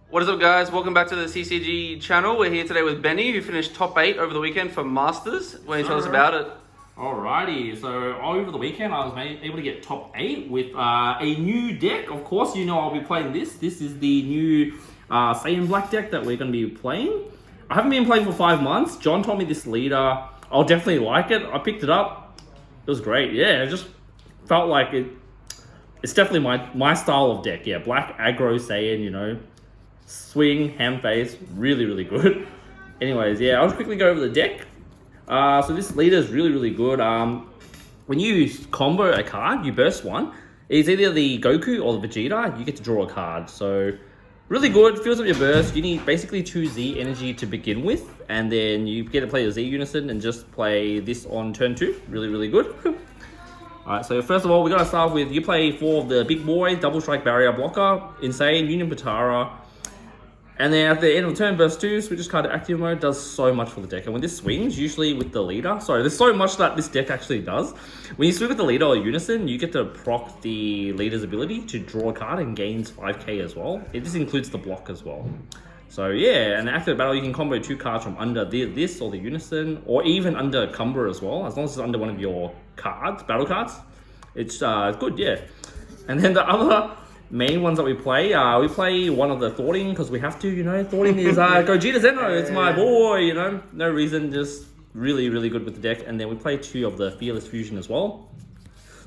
What is up, guys? Welcome back to the CCG channel. We're here today with Benny, who finished top 8 over the weekend for Masters. Why don't you tell us about it? Alrighty, so over the weekend I was able to get top 8 with a new deck. Of course, you know I'll be playing this. This is the new Saiyan Black deck that we're going to be playing. I haven't been playing for 5 months. John told me this leader. I'll definitely like it. I picked it up. It was great. Yeah, it just felt like it's definitely my style of deck. Yeah, black aggro Saiyan, you know. Swing, ham face, really good. Anyways, yeah, I'll just quickly go over the deck. So this leader is really good. When you combo a card, you burst one. It's either the Goku or the Vegeta. You get to draw a card. So really good. Fills up your burst. You need basically 2 Z energy to begin with, and then you get to play a Z unison and just play this on turn 2. Really good. Alright, so first of all, we're gonna start with you play 4 of the big boy, double strike barrier blocker, insane, Union Patara. And then at the end of the turn, burst 2, switches card to active mode, does so much for the deck. And when this swings, usually with the leader, sorry, there's so much that this deck actually does. When you swing with the leader or unison, you get to proc the leader's ability to draw a card and gains 5k as well. This includes the block as well. So yeah, and after the battle, you can combo 2 cards from under this or the unison, or even under Cumber as well, as long as it's under one of your cards, battle cards. It's good, yeah. And then the other main ones that we play one of the Thwarting because we have to, you know. Thwarting is Gogeta Zeno. It's my boy, you know. No reason, just really good with the deck. And then we play 2 of the Fearless Fusion as well.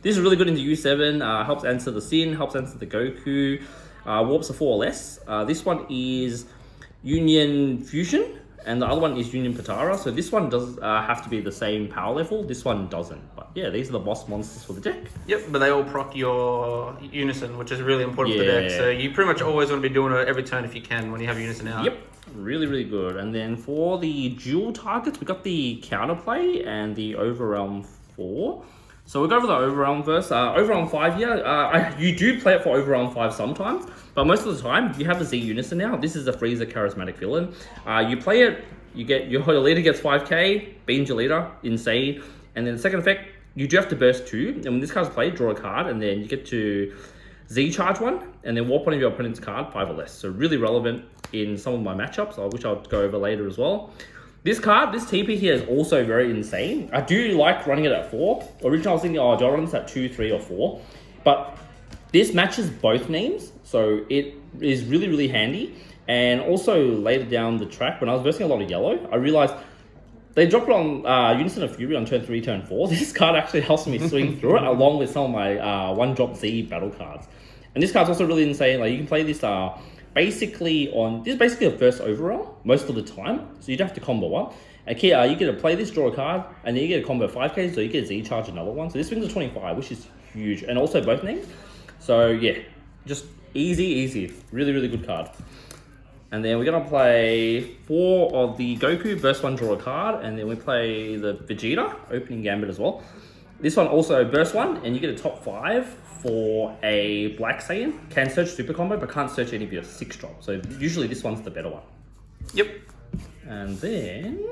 This is really good into U7. Helps answer the Sin, helps answer the Goku. Warps a 4 or less. This one is Union Fusion, and the other one is Union Patara. So this one does have to be the same power level. This one doesn't. But yeah, these are the boss monsters for the deck. Yep, but they all proc your unison, which is really important for the deck. So you pretty much always want to be doing it every turn if you can when you have unison out. Yep, really good. And then for the dual targets, we got the counterplay and the Overrealm 4. So we'll go over the Overrealm first. Overrealm 5 here, you do play it for Overrealm 5 sometimes, but most of the time, you have a Z Unison now. This is a Frieza charismatic villain. You play it, your leader gets 5k, beams your leader, insane. And then the second effect, you do have to burst 2. And when this card's played, draw a card, and then you get to Z charge 1, and then warp one of your opponent's card, 5 or less. So really relevant in some of my matchups, which I'll go over later as well. This card, this TP here is also very insane. I do like running it at 4. Originally I was thinking, do I run this at 2, 3, or 4? But this matches both names, so it is really handy. And also later down the track, when I was versing a lot of yellow, I realized they dropped it on Unison of Fury on turn 3, turn 4. This card actually helps me swing through it, along with some of my 1-drop Z battle cards. And this card's also really insane. Like, you can play this basically this is basically a first overall most of the time, so you'd have to combo up. Okay, you get to play this, draw a card, and then you get a combo 5k, so you get a Z charge another one. So this swings a 25, which is huge, and also both names. So yeah, just easy, really good card. And then we're gonna play 4 of the Goku, burst 1, draw a card, and then we play the Vegeta, opening Gambit as well. This one also burst 1, and you get a top 5 for a Black Saiyan. Can search super combo, but can't search any of your 6-drop. So usually this one's the better one. Yep. And then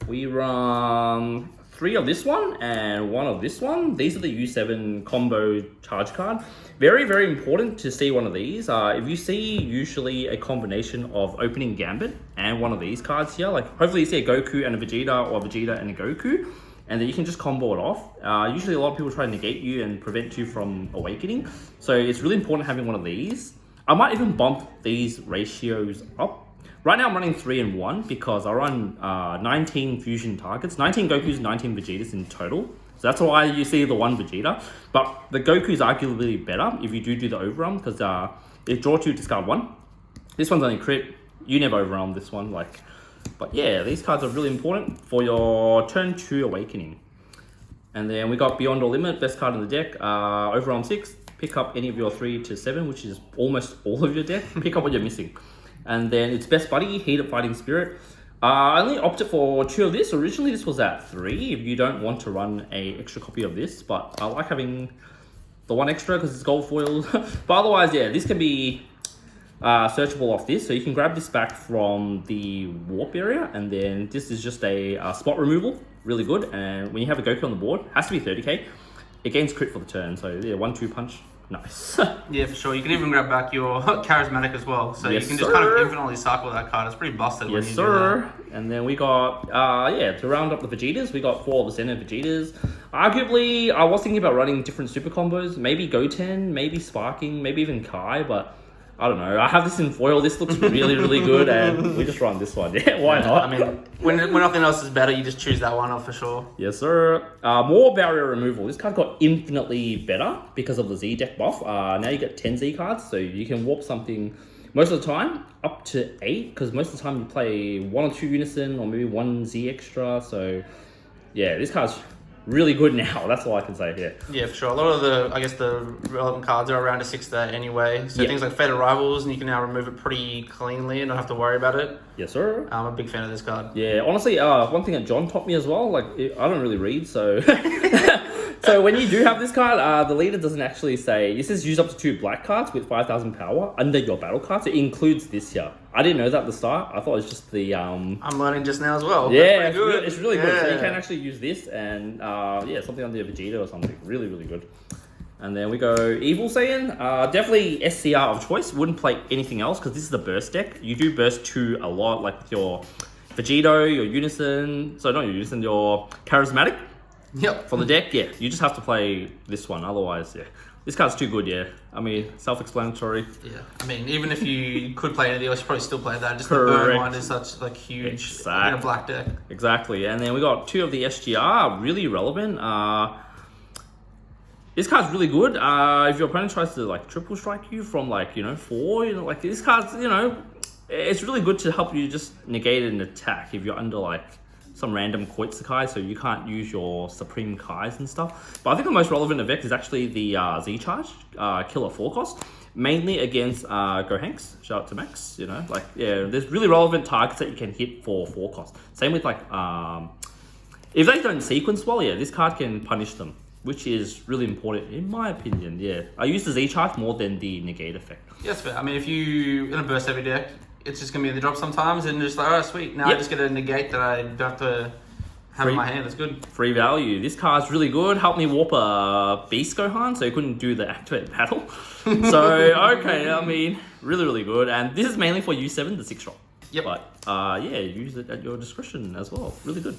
we run 3 of this one and 1 of this one. These are the U7 combo charge card. Very important to see one of these. If you see usually a combination of opening Gambit and one of these cards here, like hopefully you see a Goku and a Vegeta, or a Vegeta and a Goku, and then you can just combo it off. Usually a lot of people try to negate you and prevent you from awakening. So it's really important having one of these. I might even bump these ratios up. Right now I'm running 3 and 1 because I run 19 fusion targets, 19 Gokus, 19 Vegetas in total. So that's why you see the 1 Vegeta. But the Goku is arguably better if you do the overrun, because it draw 2, discard 1. This one's only crit. You never overrun this one, like. But yeah, these cards are really important for your turn 2 awakening. And then we got Beyond All Limit, best card in the deck. Overarm 6, pick up any of your 3 to 7, which is almost all of your deck. Pick up what you're missing. And then it's Best Buddy, Heated Fighting Spirit. I only opted for 2 of this. Originally this was at 3 if you don't want to run a extra copy of this. But I like having the 1 extra because it's gold foiled. But otherwise, yeah, this can be searchable off this, so you can grab this back from the warp area, and then this is just a spot removal, really good. And when you have a Goku on the board, has to be 30k, it gains crit for the turn. So yeah, 1-2 punch, Nice. Yeah, for sure. You can even grab back your charismatic as well. So Yes, you can just kind of sir. infinitely cycle that card. It's pretty busted when Yes, you sir. And then we got, to round up the Vegetas, we got 4 of the Zen Vegetas. Arguably, I was thinking about running different super combos. Maybe Goten, maybe Sparking, maybe even Kai, but I don't know. I have this in foil. This looks really, really good, and we just run this one. Yeah, why not? I mean, when nothing else is better, you just choose that one off for sure. Yes, sir. More barrier removal. This card got infinitely better because of the Z deck buff. Now you get 10 Z cards, so you can warp something most of the time up to 8, because most of the time you play 1 or 2 Unison or maybe 1 Z extra. So yeah, this card's really good now. That's all I can say here. Yeah, for sure. A lot of the relevant cards are around a 6 star anyway. So Yeah. things like Fated Rivals, and you can now remove it pretty cleanly and not have to worry about it. Yes, sir. I'm a big fan of this card. Yeah, honestly, one thing that John taught me as well, like, I don't really read, so... So when you do have this card, the leader doesn't actually say, it says use up to 2 black cards with 5,000 power under your battle cards. It includes this here. I didn't know that at the start. I thought it was just the... I'm learning just now as well. Yeah, That's pretty it's really good. So you Yeah. can actually use this and, something under your Vegeta or something. Really, really good. And then we go Evil Saiyan. Definitely SCR of choice. Wouldn't play anything else because this is the burst deck. You do burst 2 a lot, like with your Vegito, your Unison. So not your Unison, your Charismatic. Yep. For the deck, yeah. You just have to play this one. Otherwise, yeah. This card's too good, yeah. I mean, self-explanatory. Yeah. I mean, even if you could play anything else, you probably still play that. Just Correct. the burn one is such like huge Exact. in a black deck. Exactly. And then we got 2 of the SGR, really relevant. This card's really good. If your opponent tries to like triple strike you from 4, like this card's, it's really good to help you just negate an attack if you're under some random Koitsukai, so you can't use your Supreme Kais and stuff. But I think the most relevant effect is actually the Z charge, killer 4 cost, mainly against Gohanks. Shout out to Max, there's really relevant targets that you can hit for 4 cost. Same with if they don't sequence well, yeah, this card can punish them, which is really important in my opinion. Yeah, I use the Z charge more than the negate effect. Yeah, that's fair. I mean, if you in a burst heavy deck, it's just gonna be in the drop sometimes, and just like, oh sweet, now I just get a negate that I don't have to have in my hand. That's good. Free value. This card's really good. Helped me warp a Beast Gohan, so he couldn't do the activate battle. So okay, I mean, really, really good. And this is mainly for U7, the 6 drop. Yep. But use it at your discretion as well. Really good.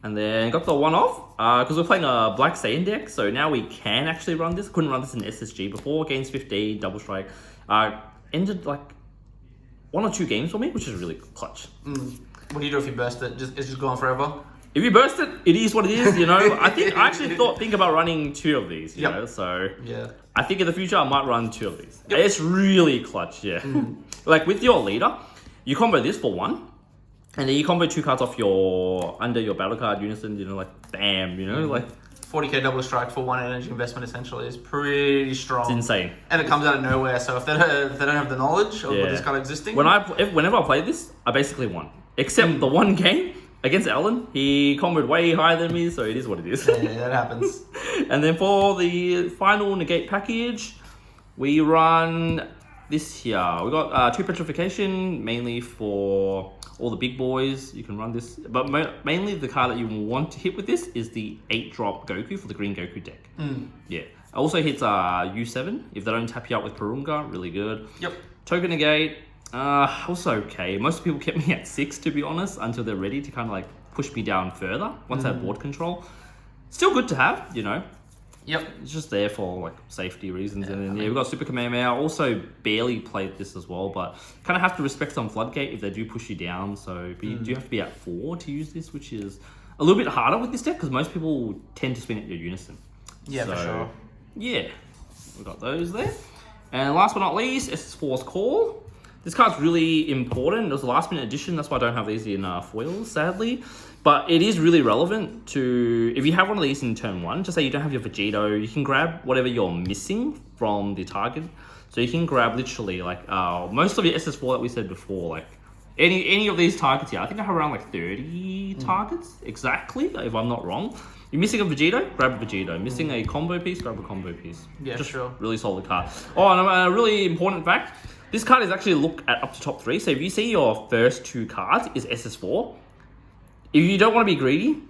And then got the one off, because we're playing a Black Saiyan deck, so now we can actually run this. Couldn't run this in SSG before. Gains 15, double strike. Ended 1 or 2 games for me, which is really clutch. What do you do if you burst it? It's just gone forever? If you burst it, it is what it is, I actually think about running 2 of these, you know, so... Yeah. I think in the future I might run 2 of these. Yep. It's really clutch, yeah. Like with your leader, you combo this for 1, and then you combo 2 cards off under your battle card Unison, bam, 40k double strike for 1 energy investment essentially is pretty strong. It's insane. And it comes out of nowhere, so if they don't have the knowledge of what this card existing... Whenever I play this, I basically won. Except the one game against Alan, he comboed way higher than me, so it is what it is. Yeah, that happens. And then for the final negate package, we run this here. We got 2 petrification, mainly for all the big boys. You can run this, but mainly the card that you want to hit with this is the 8-drop Goku for the green Goku deck. Yeah. Also hits U7 if they don't tap you out with Purunga. Really good. Yep. Token negate. Also okay. Most people kept me at 6 to be honest until they're ready to kind of push me down further once I have board control. Still good to have, Yep. It's just there for safety reasons. And then we've got Super Kamehameha. Also barely played this as well, but kind of have to respect some Floodgate if they do push you down. So you do have to be at 4 to use this, which is a little bit harder with this deck because most people tend to spin at your Unison. Yeah, for sure. Yeah, we got those there. And last but not least, SS4's Call. This card's really important. It was a last minute addition. That's why I don't have these in foils, sadly. But it is really relevant to, if you have one of these in turn 1, just say you don't have your Vegito, you can grab whatever you're missing from the target. So you can grab literally most of your SS4 that we said before, any of these targets here. I think I have around 30 targets exactly, if I'm not wrong. You're missing a Vegito, grab a Vegito. Missing a combo piece, grab a combo piece. Yeah, just sure. Really solid card. Oh, and a really important fact, this card is actually looked at up to top 3. So if you see your first 2 cards is SS4, if you don't want to be greedy,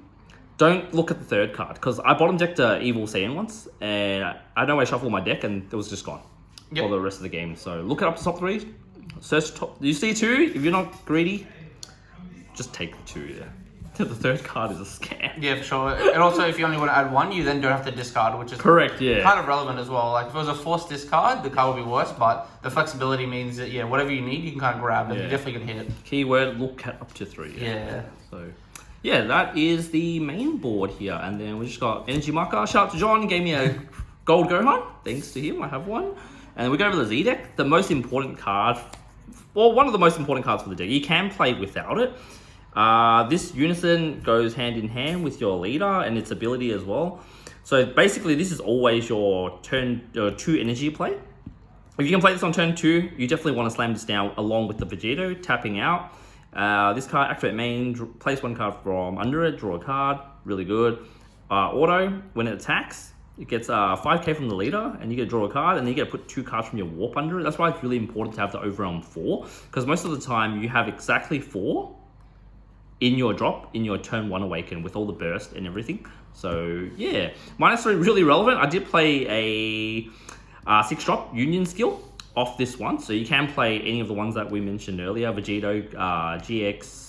don't look at the third card, because I bottom decked Evil Saiyan once, and I know I shuffled my deck, and it was just gone for the rest of the game. So look it up to top 3. Search top. You see 2? If you're not greedy, just take the 2. Yeah. The third card is a scam. Yeah, for sure. And also, if you only want to add 1, you then don't have to discard, which is correct. Yeah. kind of relevant as well. Like if it was a forced discard, the card would be worse. But the flexibility means that whatever you need, you can kind of grab, and you definitely can hit. Keyword: look at up to 3. Yeah. So. Yeah, that is the main board here, and then we just got energy marker. Shout out to John, gave me a gold Gohan. Thanks to him, I have one. And we go over the Z deck. The most important card, well, one of the most important cards for the deck. You can play without it. This Unison goes hand in hand with your leader and its ability as well. So basically, this is always your turn 2 energy play. If you can play this on turn 2, you definitely want to slam this down along with the Vegito, tapping out. This card, activate main, place 1 card from under it, draw a card, really good. Auto, when it attacks, it gets 5k from the leader, and you get to draw a card, and then you get to put 2 cards from your warp under it. That's why it's really important to have the overwhelm 4, because most of the time you have exactly 4 in your drop, in your turn 1 awaken, with all the burst and everything. So yeah, -3 really relevant. I did play a 6 drop Union skill off this one, so you can play any of the ones that we mentioned earlier, Vegito, GX.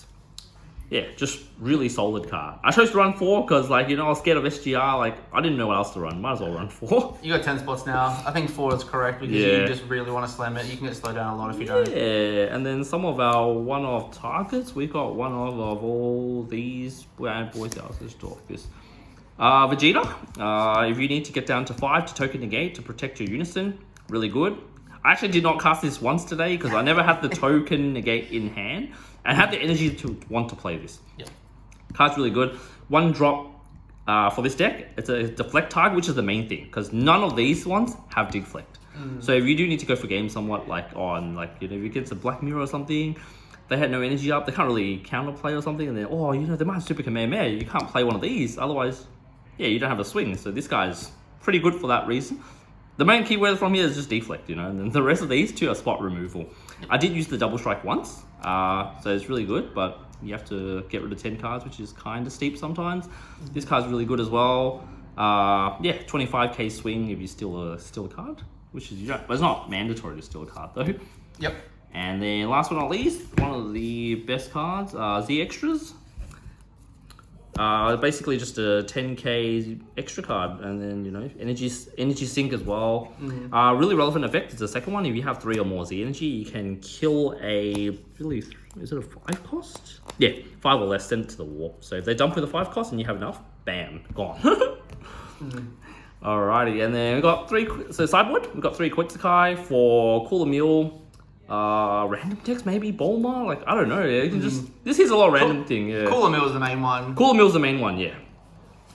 Yeah, just really solid card. I chose to run 4 because, like, I was scared of SGR. Like, I didn't know what else to run. Might as well run 4. You got 10 spots now. I think 4 is correct because you just really want to slam it. You can get slowed down a lot if you don't. Yeah, and then some of our one-off targets. We've got one-off of all these. Boys, let's talk this. Vegeta. If you need to get down to 5 to token negate to protect your Unison, really good. I actually did not cast this once today because I never had the token negate in hand and had the energy to want to play this. Yeah. Card's really good. 1 drop for this deck. It's a deflect target, which is the main thing because none of these ones have deflect. So if you do need to go for game somewhat like on, like, if you get a Black Mirror or something, they had no energy up, they can't really counterplay or something, and then, they might have Super Kamehameha. You can't play one of these. Otherwise, you don't have a swing. So this guy's pretty good for that reason. The main keyword from here is just deflect, and then the rest of these 2 are spot removal. I did use the double strike once, so it's really good, but you have to get rid of 10 cards, which is kind of steep sometimes. This card's really good as well. 25k swing if you steal a card, which is, but it's not mandatory to steal a card though. Yep. And then last but not least, one of the best cards, Z Extras. Basically just a 10k extra card, and then energy sink as well. Really relevant effect is the second one. If you have 3 or more Z energy, you can kill is it a 5 cost? Yeah, 5 or less, send it to the warp. So if they dump with a 5 cost and you have enough, bam, gone. Alrighty, and then we got 3. So sideboard, we've got 3 Quetzalcoatl for Cooler Meal. Random text, maybe Bulma, like, I don't know. You can just, this is a lot of random thing. Yeah. Cooler Mill is the main one. Cooler Mill's the main one, yeah.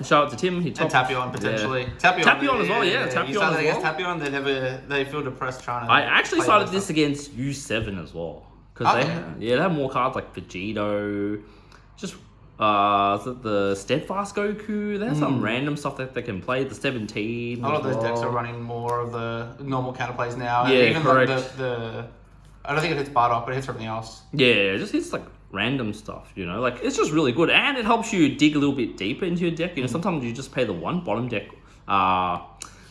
Shout out to Tim. He and Tapion potentially. Yeah. Tapion as well, yeah. Tapion you started as well. against Tapion, they feel depressed trying to. I actually started this against U7 as well, because they have more cards like Vegito, just the Steadfast Goku. They have some random stuff that they can play. The 17. A lot of those decks are running more of the normal counterplays now. Yeah, and even correct. Like the I don't think it hits Bardock, but it hits something else. Yeah, it just hits like random stuff, like it's just really good, and it helps you dig a little bit deeper into your deck. Sometimes you just pay the 1 bottom deck of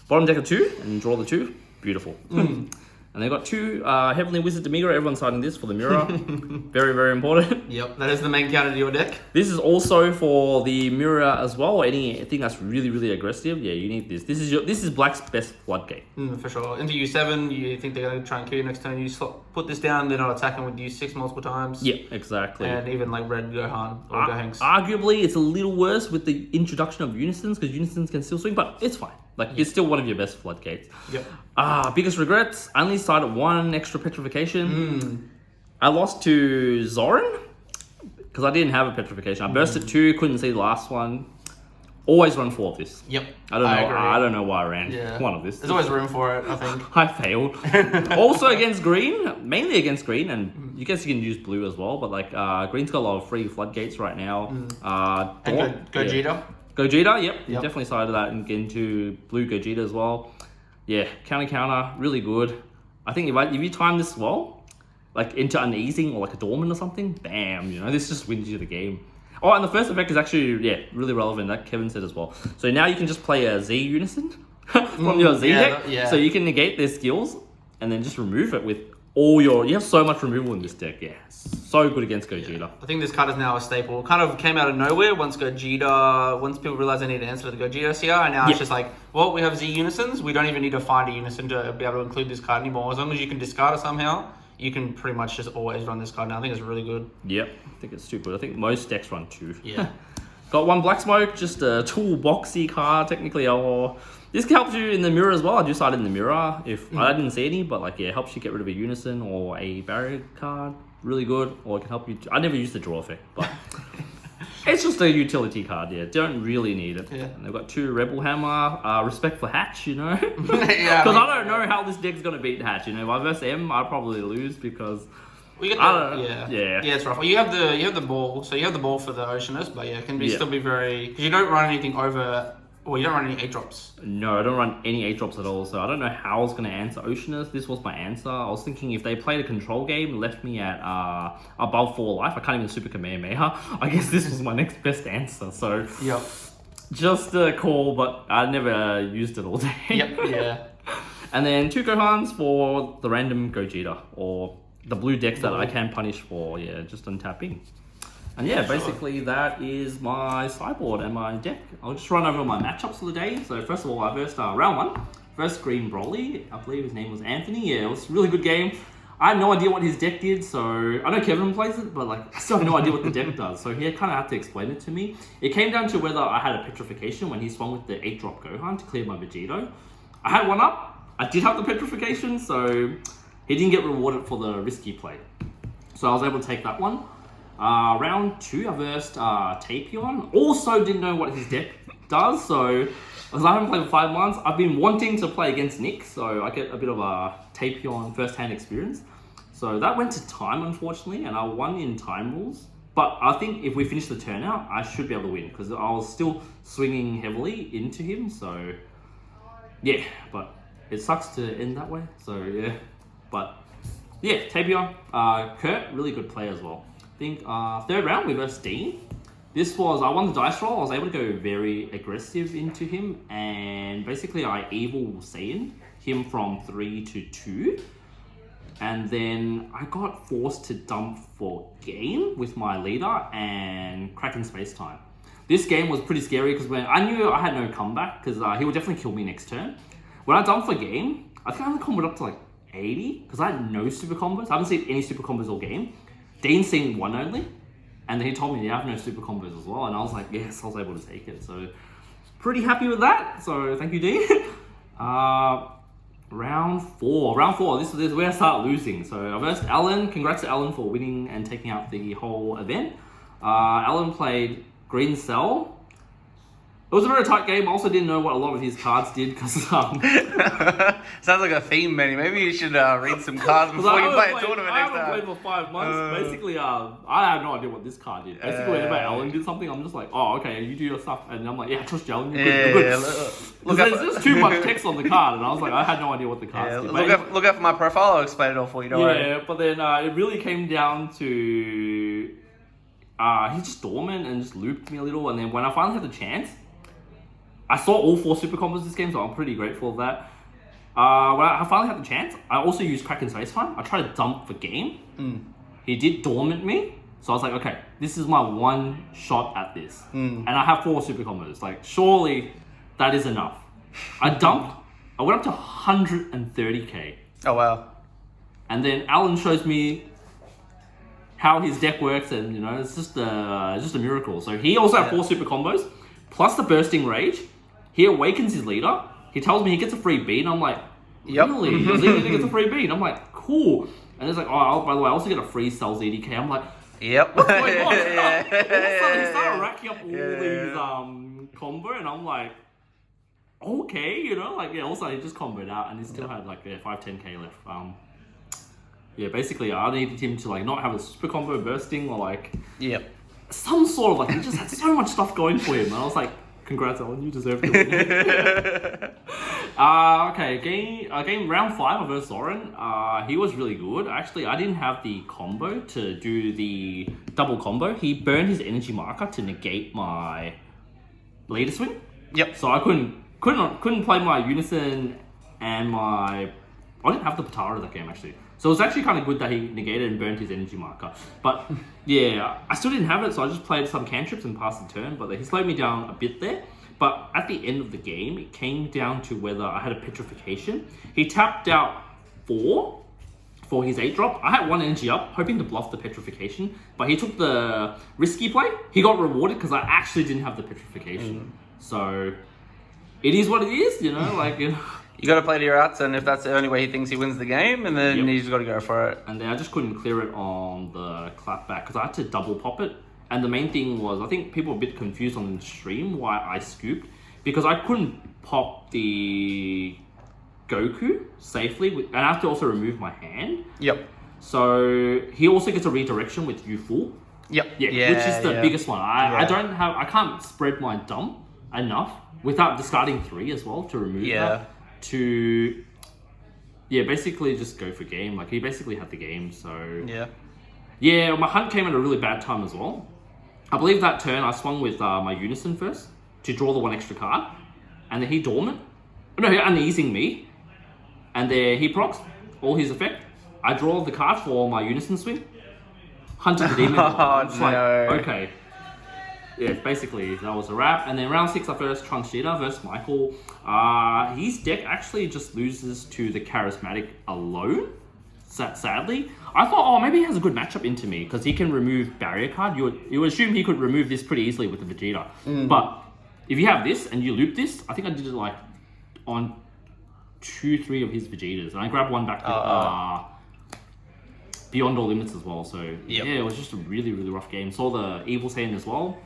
2 and draw the 2. Beautiful. And they've got 2 Heavenly Wizard Demigra. Everyone's citing this for the mirror. Very, very important. Yep, that is the main counter to your deck. This is also for the mirror as well. Anything that's really, really aggressive, you need this. This is Black's best floodgate. For sure. Into U7, you think they're going to try and kill you next turn. You put this down, they're not attacking with U6 multiple times. Yeah, exactly. And even like Red Gohan or Gohanks. Arguably, it's a little worse with the introduction of Unisons, because Unisons can still swing, but it's fine. It's still one of your best floodgates. Yep. Biggest regrets, I only started 1 extra petrification. I lost to Zoran because I didn't have a petrification. I burst at 2, couldn't see the last one. Always run 4 of this. Yep. I don't know why I ran 1 of this. There's always room for it, I think. I failed. Also against green, mainly against green, and you guess you can use blue as well, but green's got a lot of free floodgates right now. And Gogeta. Gogeta, yep. Definitely sided that and get into blue Gogeta as well. Yeah, counter, really good. I think if you time this well, like into uneasing or like a dormant or something, bam, this just wins you the game. Oh, and the first effect is actually, really relevant, that Kevin said as well. So now you can just play a Z unison from your Z deck. So you can negate their skills and then just remove it with all your... You have so much removal in this deck, so good against Gogeta. Yeah. I think this card is now a staple. It kind of came out of nowhere once people realized they need to answer to the Gogeta CR, and now it's just like, well, we have Z unisons. We don't even need to find a unison to be able to include this card anymore. As long as you can discard it somehow, you can pretty much just always run this card now. I think it's really good. Yep, I think it's super good. I think most decks run 2. Yeah. Got 1 Black Smoke, just a toolboxy card, technically, or... This helps you in the mirror as well. I do side in the mirror if I didn't see any, but like, it helps you get rid of a unison or a barrier card. Really good. Or it can help you... I never used the draw effect, but it's just a utility card, Don't really need it. Yeah. And they've got 2 Rebel Hammer, respect for Hatch, Yeah. Because I don't know how this deck's going to beat Hatch, If I verse M, I'd probably lose because... We get yeah, it's rough. Well, you have the ball, so you have the ball for the Oceanist, but it can still be very... Because you don't run anything over... Well, you don't run any 8-drops. No, I don't run any 8-drops at all, so I don't know how I was going to answer Oceanist. This was my answer. I was thinking if they played a control game, left me at above 4 life, I can't even Super Kamehameha. I guess this was my next best answer, so... Yep. Just a call, but I never used it all day. Yep, yeah. And then 2 Gohans for the random Gogeta, or the blue decks that I can punish for, just untapping. And basically that is my sideboard and my deck. I'll just run over my matchups for the day. So first of all, I versed round 1. First Green Broly, I believe his name was Anthony. It was a really good game. I had no idea what his deck did, so I know Kevin plays it, but I still have no idea what the deck does. So he kind of had to explain it to me. It came down to whether I had a Petrification when he swung with the 8-drop Gohan to clear my Vegito. I had 1 up. I did have the Petrification, so he didn't get rewarded for the risky play. So I was able to take that one. Round 2, I versed Tapion. Also didn't know what his deck does, so because I haven't played for 5 months, I've been wanting to play against Nick, so I get a bit of a Tapion first-hand experience. So that went to time, unfortunately, and I won in time rules. But I think if we finish the turnout, I should be able to win, because I was still swinging heavily into him, so... but it sucks to end that way, so But, Tapion, Kurt, really good player as well. I think 3rd round we versed Dean. This was, I won the dice roll, I was able to go very aggressive into him, and basically I evil Saiyan him from 3 to 2. And then I got forced to dump for game with my leader and Kraken Space Time. This game was pretty scary because when I knew I had no comeback, because he would definitely kill me next turn. When I dumped for game, I think I only comboed up to like 80 because I had no super combos. I haven't seen any super combos all game. Dean's seen 1 only, and then he told me I have no super combos as well, and I was like, yes, I was able to take it. So pretty happy with that. So thank you, Dean. Round 4. This is where I start losing. So I versed Alan. Congrats to Alan for winning and taking out the whole event. Alan played Green Cell. It was a very tight game. I also didn't know what a lot of his cards did because sounds like a theme, Benny. Maybe you should read some cards before you play a tournament next time. I haven't played for 5 months. Basically, I have no idea what this card did. Basically, whenever Alan did something, I'm just like, oh, okay, you do your stuff, and I'm like, yeah, trust you, Alan. You're good. Look, there's just too much text on the card, and I was like, I had no idea what the cards did. Look out for my profile. I'll explain it all for you. Don't worry. But then it really came down to he's just dormant and just looped me a little, and then when I finally had the chance. I saw all 4 super combos this game, so I'm pretty grateful of that. When I finally had the chance, I also used Kraken Space Time. I tried to dump for game. He did dormant me, so I was like, okay, this is my 1 shot at this. And I have 4 super combos. Like, surely that is enough. I dumped. I went up to 130k. Oh, wow. And then Alan shows me how his deck works, and it's just a miracle. So he also had 4 super combos, plus the Bursting Rage. He awakens his leader. He tells me he gets a free beat, and I'm like, really? His leader gets a free beat. I'm like, cool. And it's like, oh, by the way, I also get a free Cell ZDK. I'm like, yep. What's going on? All of a sudden, he started racking up all these combo, and I'm like, okay, also he just comboed out, and he still had 5-10k left. Basically, I needed him to not have a super combo bursting or some sort of he just had so much stuff going for him, and I was like, congrats, Alan, you deserve to win. Okay, game round 5 versus Zoran. He was really good. Actually, I didn't have the combo to do the double combo. He burned his energy marker to negate my leader swing. Yep. So I couldn't play my unison and my. I didn't have the Patara that game actually. So it was actually kind of good that he negated and burnt his energy marker. But yeah, I still didn't have it, so I just played some cantrips and passed the turn. But he slowed me down a bit there. But at the end of the game, it came down to whether I had a petrification. He tapped out 4 for his 8-drop. I had 1 energy up, hoping to bluff the petrification. But he took the risky play. He got rewarded because I actually didn't have the petrification. So it is what it is, you know, like... You got to play to your outs, and if that's the only way he thinks he wins the game, and then he's got to go for it. And then I just couldn't clear it on the clapback because I had to double pop it. And the main thing was, I think people were a bit confused on the stream why I scooped, because I couldn't pop the Goku safely, and I have to also remove my hand. Yep. So he also gets a redirection with U full. Yep. Yeah, which is the biggest one. I can't spread my dump enough without discarding 3 as well to remove that. To basically just go for game. Like he basically had the game, so yeah, my hunt came at a really bad time as well. I believe that turn I swung with my unison first to draw the 1 extra card, and then he dormant. No, he uneasing me, and then he procs all his effect. I draw the card for my unison swing. Hunted the demon. Okay. Yeah, basically that was a wrap. And then round 6, I first Trunks Cheetah versus Michael. His deck actually just loses to the charismatic alone. Sadly, I thought, maybe he has a good matchup into me because he can remove barrier card. You would assume he could remove this pretty easily with the Vegeta. But if you have this and you loop this, I think I did it like on 2-3 of his Vegetas, and I grabbed 1 back with Beyond All Limits as well. So yeah, it was just a really rough game. Saw the Evil Saiyan as well.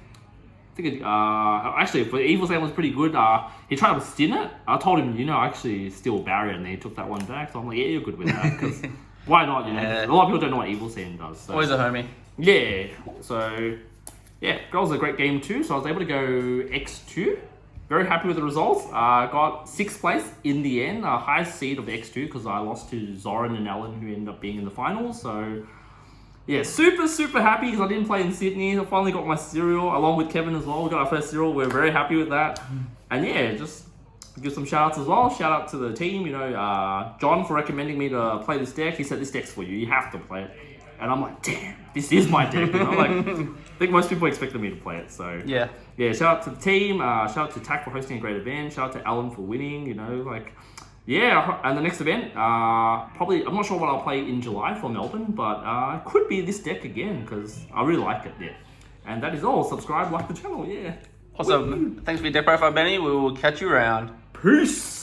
I think actually, for Evil Saiyan was pretty good. He tried to stun it. I told him, actually steal barrier, and then he took that 1 back. So I'm like, yeah, you're good with that. Because why not? A lot of people don't know what Evil Saiyan does. So. Always a homie. Yeah. So yeah, that was a great game too. So I was able to go X2. Very happy with the results. Got 6th place in the end, highest seed of the X2 because I lost to Zoran and Alan, who ended up being in the finals. So yeah, super happy because I didn't play in Sydney. I finally got my serial along with Kevin as well. We got our first serial. We're very happy with that. And yeah, just give some shout outs as well. Shout out to the team, John for recommending me to play this deck. He said this deck's for you. You have to play it. And I'm like, damn, this is my deck. I think most people expected me to play it. So yeah, shout out to the team. Shout out to TAC for hosting a great event. Shout out to Alan for winning. Yeah, and the next event, probably, I'm not sure what I'll play in July for Melbourne, but it could be this deck again because I really like it. Yeah, and that is all. Subscribe, like the channel. Yeah. Awesome. Thanks for your deck profile, Benny. We will catch you around. Peace.